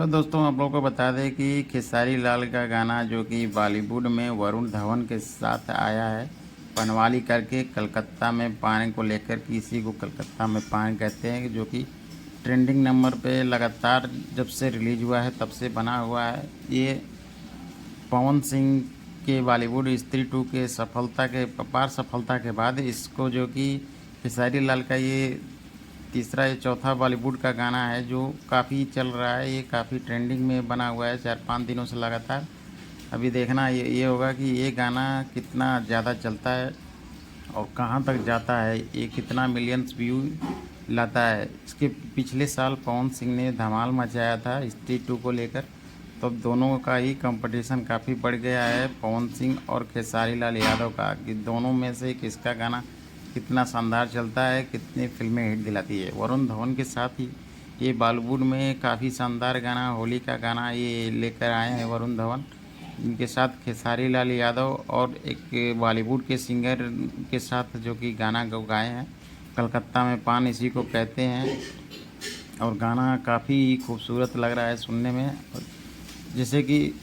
दोस्तों आप लोगों को बता दें कि खेसारी लाल का गाना जो कि बॉलीवुड में वरुण धवन के साथ आया है, पनवाली करके कलकत्ता में पान को लेकर कि इसी को कलकत्ता में पान कहते हैं, जो कि ट्रेंडिंग नंबर पे लगातार जब से रिलीज हुआ है तब से बना हुआ है। ये पवन सिंह के बॉलीवुड स्त्री 2 के अपार सफलता के बाद इसको जो कि खेसारी लाल का ये तीसरा या चौथा बॉलीवुड का गाना है जो काफ़ी चल रहा है। ये काफ़ी ट्रेंडिंग में बना हुआ है 4-5 दिनों से लगातार। अभी देखना ये होगा कि ये गाना कितना ज़्यादा चलता है और कहाँ तक जाता है, ये कितना मिलियंस व्यू लाता है। इसके पिछले साल पवन सिंह ने धमाल मचाया था स्त्री 2 को लेकर, तो दोनों का ही कंपटीशन काफ़ी बढ़ गया है, पवन सिंह और खेसारी लाल यादव का, कि दोनों में से किसका गाना कितना शानदार चलता है, कितनी फिल्में हिट दिलाती है। वरुण धवन के साथ ही ये बॉलीवुड में काफ़ी शानदार गाना होली का गाना ये लेकर आए हैं वरुण धवन। इनके साथ खेसारी लाल यादव और एक बॉलीवुड के सिंगर के साथ जो कि गाना गाए हैं, कलकत्ता में पान इसी को कहते हैं। और गाना काफ़ी खूबसूरत लग रहा है सुनने में, जैसे कि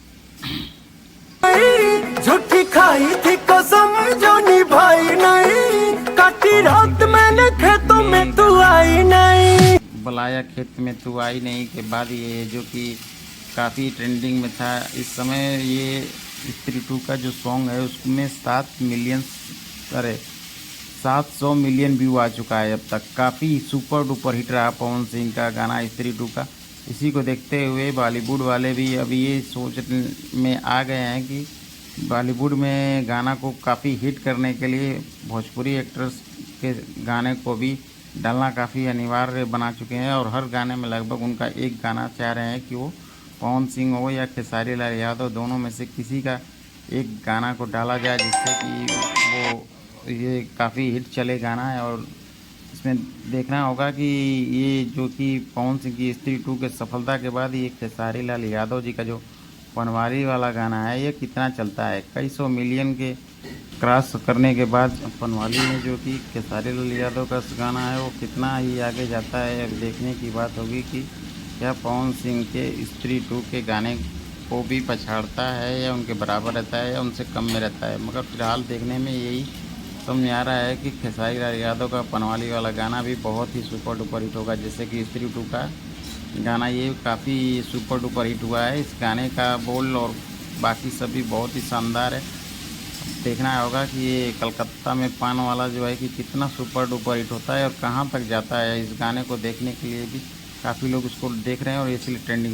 झूठी खाई थी कसम जो निभाई नहीं, काटी रात मैंने खेतों में तू आई नहीं, बुलाया खेत में तू आई नहीं के बाद ये जो कि काफ़ी ट्रेंडिंग में था इस समय। ये स्त्री 2 का जो सॉन्ग है उसमें 700 मिलियन व्यू आ चुका है अब तक। काफ़ी सुपर डुपर हिट रहा पवन सिंह का गाना स्त्री 2 का। इसी को देखते हुए बॉलीवुड वाले भी अभी ये सोच में आ गए हैं कि बॉलीवुड में गाना को काफ़ी हिट करने के लिए भोजपुरी एक्ट्रेस के गाने को भी डालना काफ़ी अनिवार्य बना चुके हैं। और हर गाने में लगभग उनका एक गाना चाह रहे हैं कि वो पवन सिंह हो या खेसारी लाल यादव, दोनों में से किसी का एक गाना को डाला जाए जिससे कि वो ये काफ़ी हिट चले गाना है। और इसमें देखना होगा कि ये जो कि पवन सिंह की स्त्री 2 के सफलता के बाद ये खेसारी लाल यादव जी का जो पनवाली वाला गाना है ये कितना चलता है। कई सौ मिलियन के क्रॉस करने के बाद पनवाली में जो कि खेसारी लाल यादव का गाना है वो कितना ही आगे जाता है। अब देखने की बात होगी कि क्या पवन सिंह के स्त्री 2 के गाने को भी पछाड़ता है या उनके बराबर रहता है या उनसे कम में रहता है। मगर फिलहाल देखने में यही समझ आ रहा है कि खेसारी लाल यादव का पनवाली वाला गाना भी बहुत ही सुपर डुपर हिट होगा, जैसे कि स्त्री 2 का गाना ये काफ़ी सुपर डुपर हिट हुआ है। इस गाने का बोल और बाकी सभी बहुत ही शानदार है। देखना होगा कि ये कलकत्ता में पान वाला जो है कि कितना सुपर डुपर हिट होता है और कहाँ तक जाता है। इस गाने को देखने के लिए भी काफ़ी लोग इसको देख रहे हैं और इसलिए ट्रेंडिंग